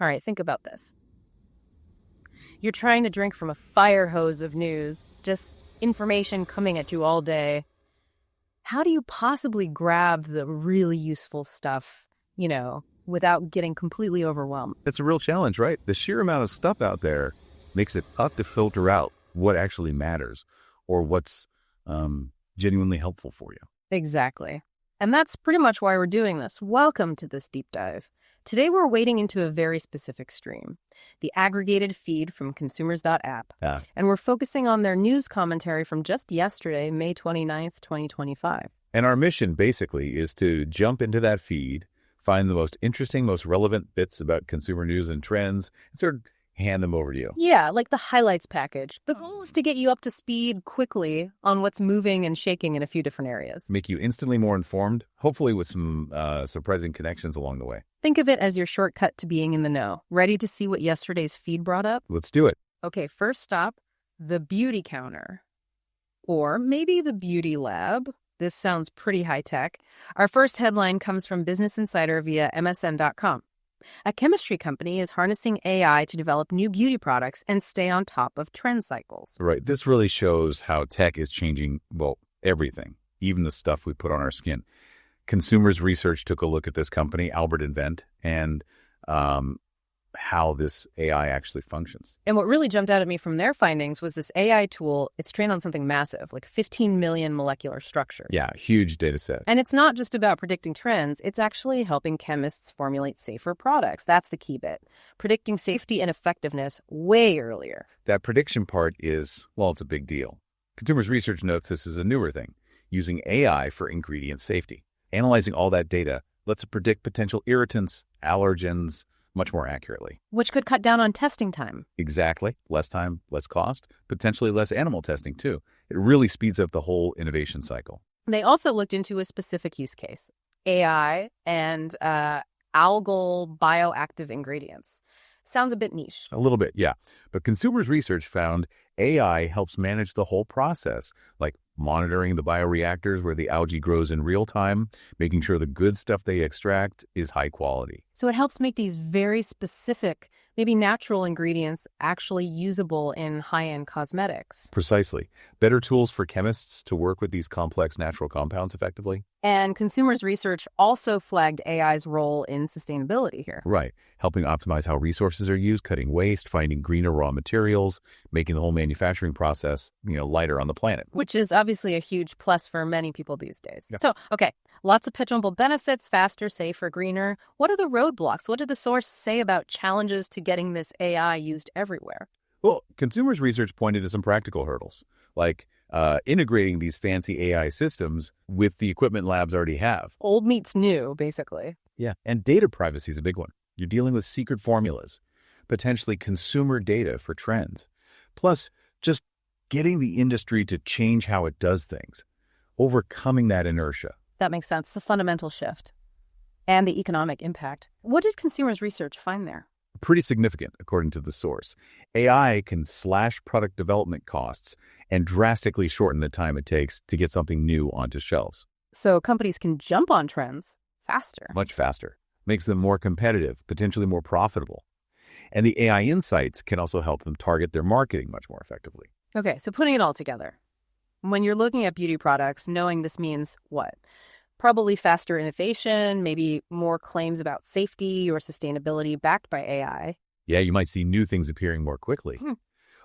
All right, think about this. You're trying to drink from a fire hose of news, just information coming at you all day. How do you possibly grab the really useful stuff, without getting completely overwhelmed? It's a real challenge, right? The sheer amount of stuff out there makes it tough to filter out what actually matters or what's genuinely helpful for you. Exactly. And that's pretty much why we're doing this. Welcome to this deep dive. Today, we're wading into a very specific stream, the aggregated feed from Consumers.App. And we're focusing on their news commentary from just yesterday, May 29th, 2025. And our mission, basically, is to jump into that feed, find the most interesting, most relevant bits about consumer news and trends, and sort of hand them over to you. Yeah, like the highlights package. The goal is to get you up to speed quickly on what's moving and shaking in a few different areas. Make you instantly more informed, hopefully with some surprising connections along the way. Think of it as your shortcut to being in the know. Ready to see what yesterday's feed brought up? Let's do it. Okay, first stop, the beauty counter. Or maybe the beauty lab. This sounds pretty high-tech. Our first headline comes from Business Insider via MSN.com. A chemistry company is harnessing AI to develop new beauty products and stay on top of trend cycles. Right. This really shows how tech is changing, everything, even the stuff we put on our skin. Consumers Research took a look at this company, Albert Invent, and how this AI actually functions. And what really jumped out at me from their findings was this AI tool, it's trained on something massive, like 15 million molecular structures. Yeah, huge data set. And it's not just about predicting trends, it's actually helping chemists formulate safer products. That's the key bit. Predicting safety and effectiveness way earlier. That prediction part is, it's a big deal. Consumers Research notes this is a newer thing, using AI for ingredient safety. Analyzing all that data lets it predict potential irritants, allergens, much more accurately. Which could cut down on testing time. Exactly. Less time, less cost, potentially less animal testing too. It really speeds up the whole innovation cycle. They also looked into a specific use case, AI and algal bioactive ingredients. Sounds a bit niche. A little bit, yeah. But Consumers Research found AI helps manage the whole process, like monitoring the bioreactors where the algae grows in real time, making sure the good stuff they extract is high quality. So it helps make these very specific, maybe natural ingredients actually usable in high-end cosmetics. Precisely. Better tools for chemists to work with these complex natural compounds effectively. And Consumers Research also flagged AI's role in sustainability here. Right. Helping optimize how resources are used, cutting waste, finding greener raw materials, making the whole manufacturing process, lighter on the planet. Which is obviously a huge plus for many people these days. Yeah. So, okay, lots of pitchable benefits, faster, safer, greener. What are the roadblocks? What did the source say about challenges to getting this AI used everywhere? Well, Consumers Research pointed to some practical hurdles, like integrating these fancy AI systems with the equipment labs already have. Old meets new, basically. Yeah, and data privacy is a big one. You're dealing with secret formulas, potentially consumer data for trends. Plus, just getting the industry to change how it does things, overcoming that inertia. That makes sense. It's a fundamental shift. And the economic impact. What did Consumers Research find there? Pretty significant, according to the source. AI can slash product development costs and drastically shorten the time it takes to get something new onto shelves. So companies can jump on trends faster. Much faster. Makes them more competitive, potentially more profitable. And the AI insights can also help them target their marketing much more effectively. Okay, so putting it all together. When you're looking at beauty products, knowing this means what? Probably faster innovation, maybe more claims about safety or sustainability backed by AI. Yeah, you might see new things appearing more quickly.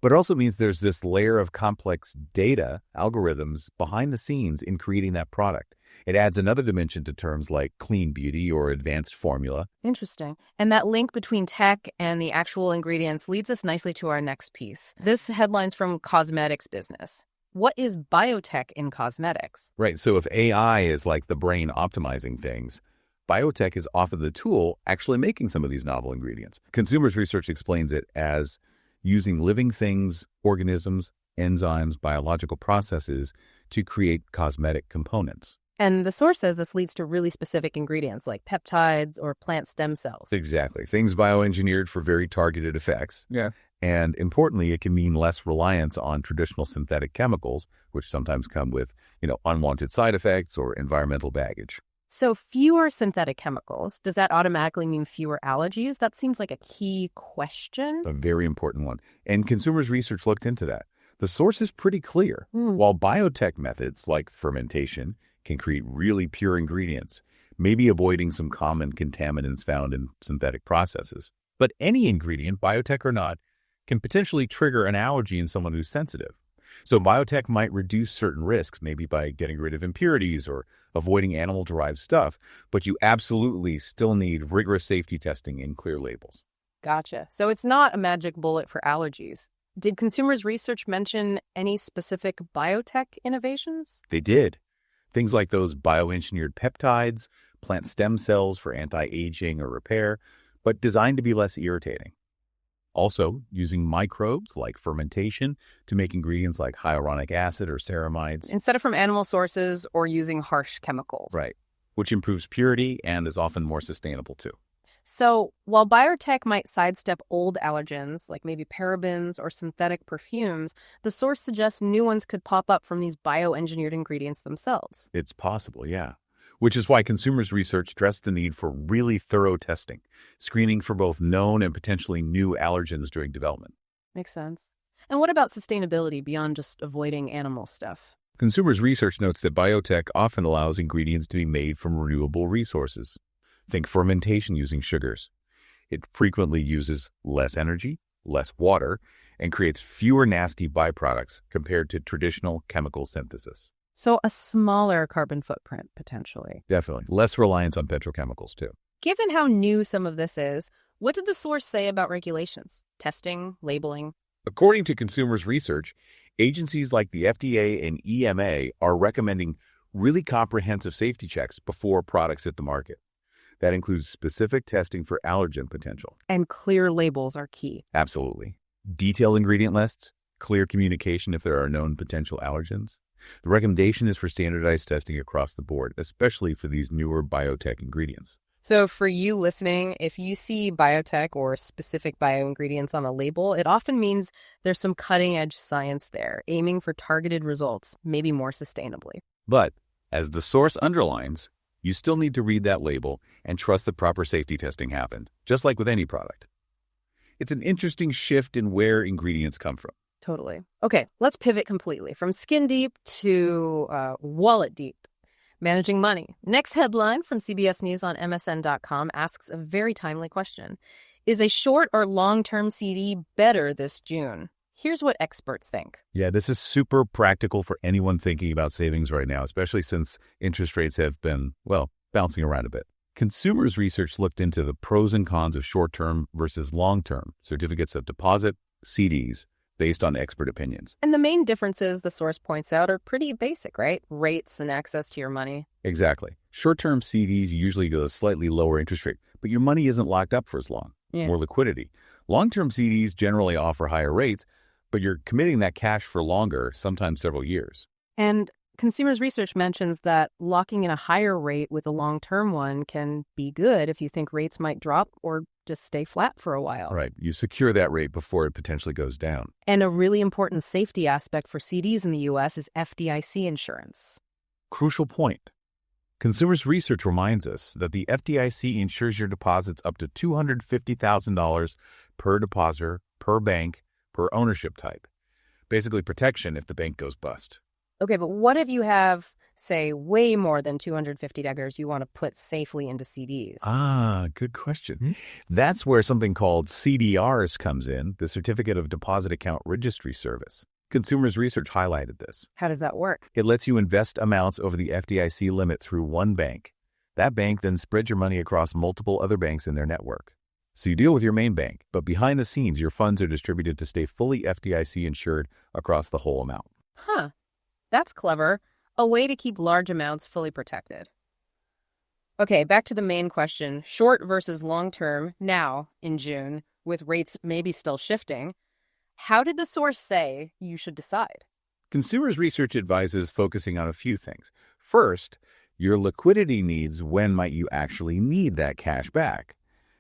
But it also means there's this layer of complex data, algorithms, behind the scenes in creating that product. It adds another dimension to terms like clean beauty or advanced formula. Interesting. And that link between tech and the actual ingredients leads us nicely to our next piece. This headline's from Cosmetics Business. What is biotech in cosmetics? Right, so if AI is like the brain optimizing things, biotech is often the tool actually making some of these novel ingredients. Consumers Research explains it as using living things, organisms, enzymes, biological processes to create cosmetic components. And the source says this leads to really specific ingredients like peptides or plant stem cells. Exactly. Things bioengineered for very targeted effects. Yeah. And importantly, it can mean less reliance on traditional synthetic chemicals, which sometimes come with, unwanted side effects or environmental baggage. So fewer synthetic chemicals, does that automatically mean fewer allergies? That seems like a key question. A very important one. And consumers research looked into that. The source is pretty clear. While biotech methods like fermentation can create really pure ingredients, maybe avoiding some common contaminants found in synthetic processes. But any ingredient, biotech or not, can potentially trigger an allergy in someone who's sensitive. So biotech might reduce certain risks, maybe by getting rid of impurities or avoiding animal-derived stuff, but you absolutely still need rigorous safety testing and clear labels. Gotcha. So it's not a magic bullet for allergies. Did consumers research mention any specific biotech innovations? They did. Things like those bioengineered peptides, plant stem cells for anti-aging or repair, but designed to be less irritating. Also, using microbes like fermentation to make ingredients like hyaluronic acid or ceramides. Instead of from animal sources or using harsh chemicals. Right, which improves purity and is often more sustainable too. So while biotech might sidestep old allergens, like maybe parabens or synthetic perfumes, the source suggests new ones could pop up from these bioengineered ingredients themselves. It's possible, yeah. Which is why consumers research stressed the need for really thorough testing, screening for both known and potentially new allergens during development. Makes sense. And what about sustainability beyond just avoiding animal stuff? Consumers research notes that biotech often allows ingredients to be made from renewable resources. Think fermentation using sugars. It frequently uses less energy, less water, and creates fewer nasty byproducts compared to traditional chemical synthesis. So a smaller carbon footprint, potentially. Definitely. Less reliance on petrochemicals, too. Given how new some of this is, what did the source say about regulations, testing, labeling? According to consumers research, agencies like the FDA and EMA are recommending really comprehensive safety checks before products hit the market. That includes specific testing for allergen potential. And clear labels are key. Absolutely. Detailed ingredient lists, clear communication if there are known potential allergens. The recommendation is for standardized testing across the board, especially for these newer biotech ingredients. So for you listening, if you see biotech or specific bioingredients on a label, it often means there's some cutting-edge science there, aiming for targeted results, maybe more sustainably. But as the source underlines, you still need to read that label and trust that proper safety testing happened, just like with any product. It's an interesting shift in where ingredients come from. Totally. Okay, let's pivot completely from skin deep to wallet deep. Managing money. Next headline from CBS News on MSN.com asks a very timely question. Is a short or long-term CD better this June? Here's what experts think. Yeah, this is super practical for anyone thinking about savings right now, especially since interest rates have been, bouncing around a bit. Consumers research looked into the pros and cons of short-term versus long-term certificates of deposit, CDs, based on expert opinions. And the main differences the source points out are pretty basic, right? Rates and access to your money. Exactly. Short-term CDs usually get a slightly lower interest rate, but your money isn't locked up for as long. Yeah. More liquidity. Long-term CDs generally offer higher rates, but you're committing that cash for longer, sometimes several years. And consumers research mentions that locking in a higher rate with a long-term one can be good if you think rates might drop or just stay flat for a while. Right. You secure that rate before it potentially goes down. And a really important safety aspect for CDs in the U.S. is FDIC insurance. Crucial point. Consumers research reminds us that the FDIC insures your deposits up to $250,000 per depositor, per bank, per ownership type. Basically protection if the bank goes bust. Okay, but what if you have, say, way more than $250 you want to put safely into CDs? Good question. That's where something called CDRs comes in, the Certificate of Deposit Account Registry Service. Consumers research highlighted this. How does that work? It lets you invest amounts over the FDIC limit through one bank. That bank then spreads your money across multiple other banks in their network. So you deal with your main bank, but behind the scenes, your funds are distributed to stay fully FDIC insured across the whole amount. Huh. That's clever. A way to keep large amounts fully protected. Okay, back to the main question. Short versus long term, now in June, with rates maybe still shifting. How did the source say you should decide? Consumers research advises focusing on a few things. First, your liquidity needs. When might you actually need that cash back?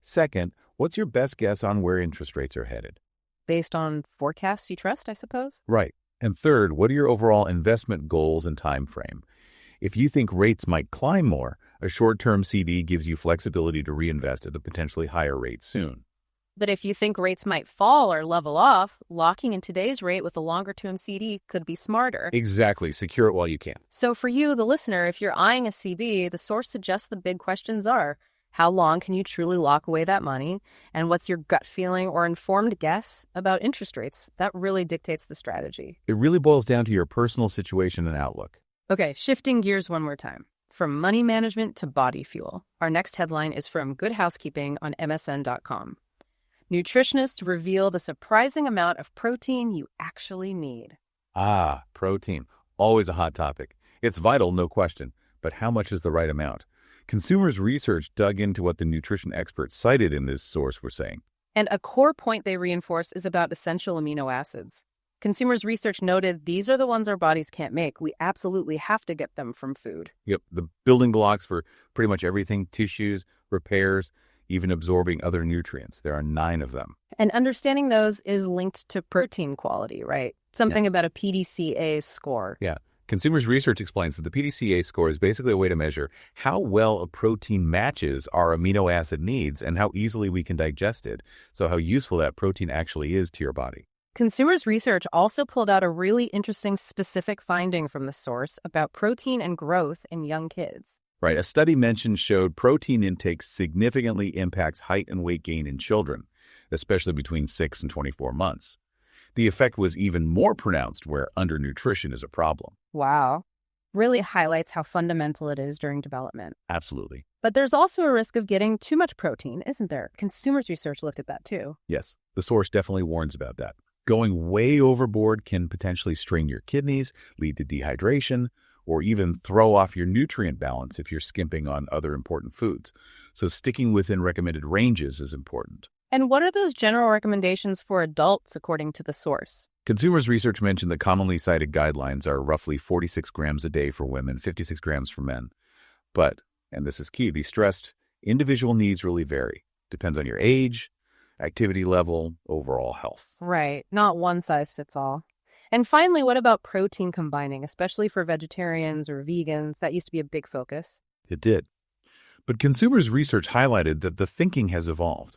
Second, what's your best guess on where interest rates are headed? Based on forecasts you trust, I suppose? Right. And third, what are your overall investment goals and time frame? If you think rates might climb more, A short-term CD gives you flexibility to reinvest at a potentially higher rate soon. But if you think rates might fall or level off, locking in today's rate with a longer-term CD could be smarter. Exactly. Secure it while you can. So for you, the listener, if you're eyeing a CD, the source suggests the big questions are, how long can you truly lock away that money? And what's your gut feeling or informed guess about interest rates? That really dictates the strategy. It really boils down to your personal situation and outlook. Okay, shifting gears one more time. From money management to body fuel. Our next headline is from Good Housekeeping on MSN.com. Nutritionists reveal the surprising amount of protein you actually need. Ah, protein. Always a hot topic. It's vital, no question. But how much is the right amount? Consumers Research dug into what the nutrition experts cited in this source were saying. And a core point they reinforce is about essential amino acids. Consumers Research noted these are the ones our bodies can't make. We absolutely have to get them from food. Yep, the building blocks for pretty much everything, tissues, repairs, even absorbing other nutrients. There are 9 of them. And understanding those is linked to protein quality, right? Something about a PDCA score. Yeah. Consumers Research explains that the PDCA score is basically a way to measure how well a protein matches our amino acid needs and how easily we can digest it, so how useful that protein actually is to your body. Consumers Research also pulled out a really interesting specific finding from the source about protein and growth in young kids. Right. A study mentioned showed protein intake significantly impacts height and weight gain in children, especially between 6 and 24 months. The effect was even more pronounced where undernutrition is a problem. Wow. Really highlights how fundamental it is during development. Absolutely. But there's also a risk of getting too much protein, isn't there? Consumers Research looked at that too. Yes, the source definitely warns about that. Going way overboard can potentially strain your kidneys, lead to dehydration, or even throw off your nutrient balance if you're skimping on other important foods. So sticking within recommended ranges is important. And what are those general recommendations for adults according to the source? Consumers Research mentioned the commonly cited guidelines are roughly 46 grams a day for women, 56 grams for men. But, and this is key, they stressed individual needs really vary. Depends on your age, activity level, overall health. Right, not one size fits all. And finally, what about protein combining, especially for vegetarians or vegans? That used to be a big focus. It did. But Consumers Research highlighted that the thinking has evolved.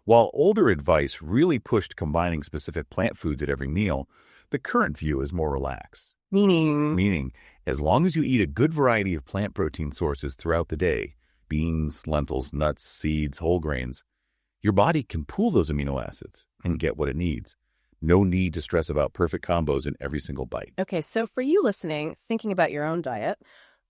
While older advice really pushed combining specific plant foods at every meal, the current view is more relaxed. Meaning, as long as you eat a good variety of plant protein sources throughout the day, beans, lentils, nuts, seeds, whole grains, your body can pool those amino acids and get what it needs. No need to stress about perfect combos in every single bite. Okay, so for you listening, thinking about your own diet,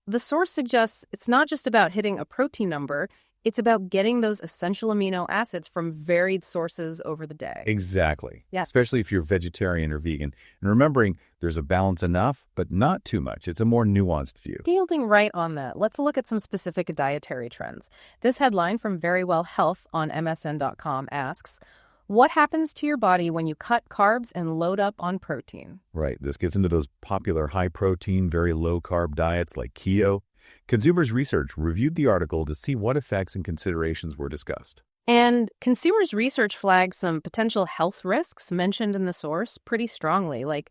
the source suggests it's not just about hitting a protein number, it's about getting those essential amino acids from varied sources over the day. Exactly. Yeah. Especially if you're vegetarian or vegan. And remembering there's a balance enough, but not too much. It's a more nuanced view. Yielding right on that. Let's look at some specific dietary trends. This headline from Verywell Health on MSN.com asks, what happens to your body when you cut carbs and load up on protein? Right. This gets into those popular high-protein, very low-carb diets like keto. Consumers Research reviewed the article to see what effects and considerations were discussed. And Consumers Research flagged some potential health risks mentioned in the source pretty strongly, like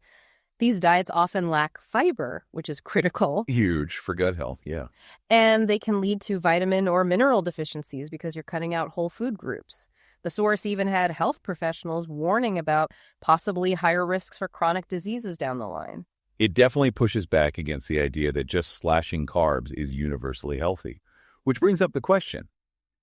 these diets often lack fiber, which is critical. Huge for gut health, yeah. And they can lead to vitamin or mineral deficiencies because you're cutting out whole food groups. The source even had health professionals warning about possibly higher risks for chronic diseases down the line. It definitely pushes back against the idea that just slashing carbs is universally healthy, which brings up the question,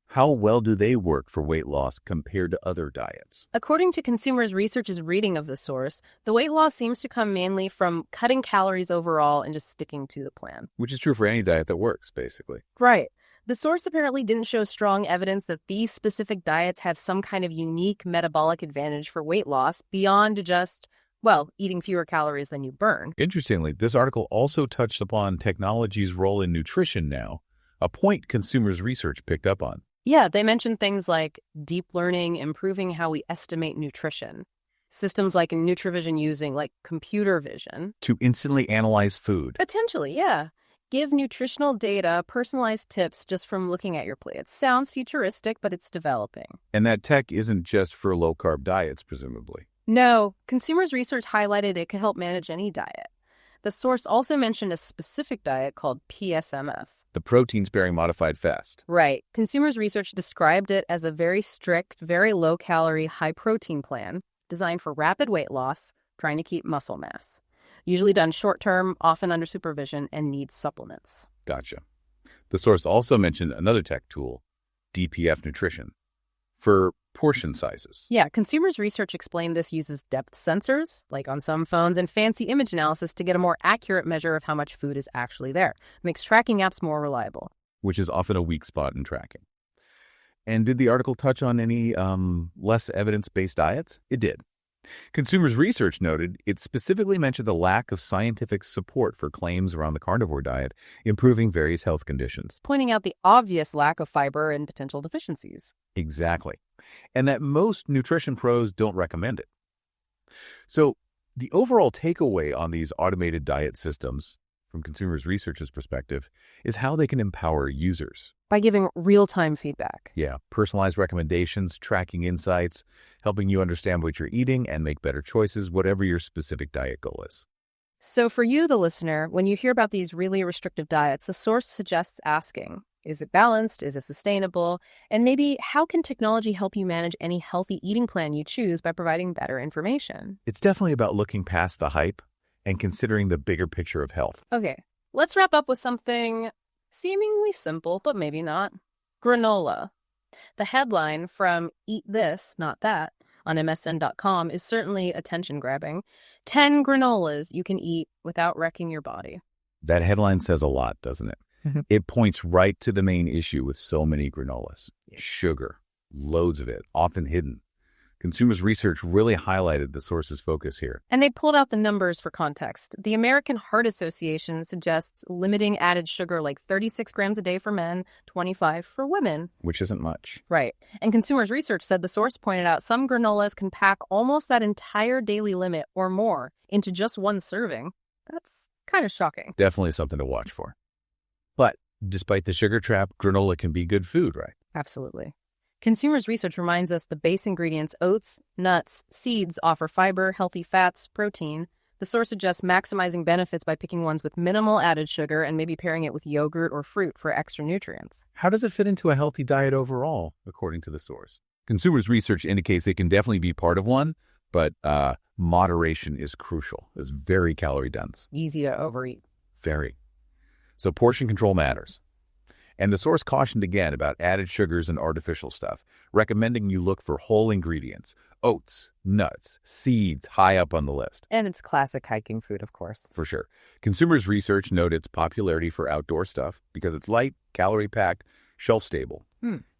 how well do they work for weight loss compared to other diets? According to Consumers Research's reading of the source, the weight loss seems to come mainly from cutting calories overall and just sticking to the plan. Which is true for any diet that works, basically. Right. The source apparently didn't show strong evidence that these specific diets have some kind of unique metabolic advantage for weight loss beyond just, well, eating fewer calories than you burn. Interestingly, this article also touched upon technology's role in nutrition now, a point Consumers Research picked up on. Yeah, they mentioned things like deep learning, improving how we estimate nutrition. Systems like Nutrivision using like computer vision. To instantly analyze food. Potentially, yeah. Give nutritional data, personalized tips just from looking at your plate. It sounds futuristic, but it's developing. And that tech isn't just for low-carb diets, presumably. No, Consumers Research highlighted it could help manage any diet. The source also mentioned a specific diet called PSMF. The protein-sparing modified fast. Right. Consumers Research described it as a very strict, very low-calorie, high-protein plan designed for rapid weight loss, trying to keep muscle mass. Usually done short-term, often under supervision, and needs supplements. Gotcha. The source also mentioned another tech tool, DPF Nutrition, for portion sizes. Yeah, Consumers Research explained this uses depth sensors, like on some phones, and fancy image analysis to get a more accurate measure of how much food is actually there. Makes tracking apps more reliable. Which is often a weak spot in tracking. And did the article touch on any less evidence-based diets? It did. Consumers Research noted it specifically mentioned the lack of scientific support for claims around the carnivore diet improving various health conditions. Pointing out the obvious lack of fiber and potential deficiencies. Exactly. And that most nutrition pros don't recommend it. So the overall takeaway on these automated diet systems, from Consumers Research's perspective, is how they can empower users. By giving real-time feedback. Yeah, personalized recommendations, tracking insights, helping you understand what you're eating and make better choices, whatever your specific diet goal is. So for you, the listener, when you hear about these really restrictive diets, the source suggests asking, is it balanced? Is it sustainable? And maybe how can technology help you manage any healthy eating plan you choose by providing better information? It's definitely about looking past the hype and considering the bigger picture of health. Okay, let's wrap up with something seemingly simple, but maybe not. Granola. The headline from Eat This, Not That on MSN.com is certainly attention-grabbing. 10 granolas you can eat without wrecking your body. That headline says a lot, doesn't it? It points right to the main issue with so many granolas. Sugar, loads of it, often hidden. Consumers Research really highlighted the source's focus here. And they pulled out the numbers for context. The American Heart Association suggests limiting added sugar like 36 grams a day for men, 25 for women. Which isn't much. Right. And Consumers Research said the source pointed out some granolas can pack almost that entire daily limit or more into just one serving. That's kind of shocking. Definitely something to watch for. But despite the sugar trap, granola can be good food, right? Absolutely. Consumers Research reminds us the base ingredients, oats, nuts, seeds, offer fiber, healthy fats, protein. The source suggests maximizing benefits by picking ones with minimal added sugar and maybe pairing it with yogurt or fruit for extra nutrients. How does it fit into a healthy diet overall, according to the source? Consumers Research indicates it can definitely be part of one, but moderation is crucial. It's very calorie dense. Easy to overeat. Very. So portion control matters. And the source cautioned again about added sugars and artificial stuff, recommending you look for whole ingredients, oats, nuts, seeds high up on the list. And it's classic hiking food, of course. For sure. Consumers Research noted its popularity for outdoor stuff because it's light, calorie-packed, shelf-stable.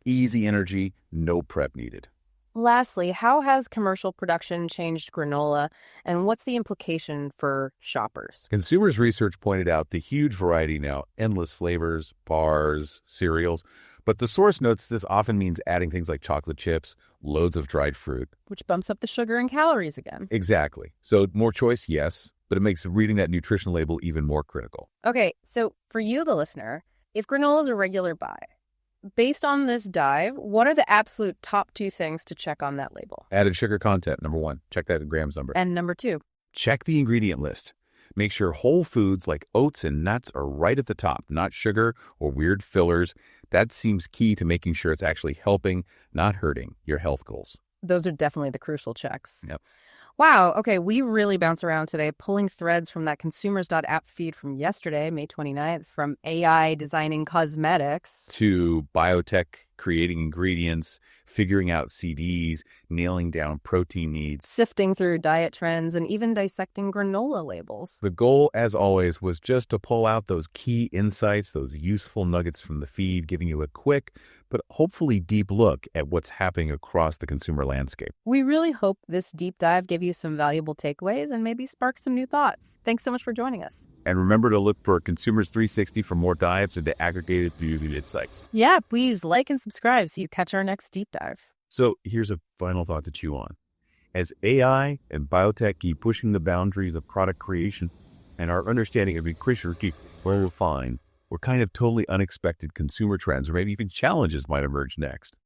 Easy energy, no prep needed. Lastly, how has commercial production changed granola, and what's the implication for shoppers? Consumers Research pointed out the huge variety now, endless flavors, bars, cereals, but the source notes this often means adding things like chocolate chips, loads of dried fruit. Which bumps up the sugar and calories again. Exactly. So more choice, yes, but it makes reading that nutrition label even more critical. Okay, so for you, the listener, if granola is a regular buy, based on this dive, what are the absolute top 2 things to check on that label? Added sugar content, number 1. Check that in grams number. And number 2? Check the ingredient list. Make sure whole foods like oats and nuts are right at the top, not sugar or weird fillers. That seems key to making sure it's actually helping, not hurting, your health goals. Those are definitely the crucial checks. Yep. Wow, okay, we really bounced around today, pulling threads from that Consumers.App feed from yesterday, May 29th, from AI designing cosmetics. To biotech creating ingredients, figuring out CDs, nailing down protein needs. Sifting through diet trends, and even dissecting granola labels. The goal, as always, was just to pull out those key insights, those useful nuggets from the feed, giving you a quick but hopefully deep look at what's happening across the consumer landscape. We really hope this deep dive gave you some valuable takeaways and maybe sparked some new thoughts. Thanks so much for joining us. And remember to look for Consumers 360 for more dives into aggregated beauty insights. Yeah, please like and subscribe so you catch our next deep dive. So here's a final thought to chew on. As AI and biotech keep pushing the boundaries of product creation and our understanding of nutrition keep well refined, what kind of totally unexpected consumer trends or maybe even challenges might emerge next?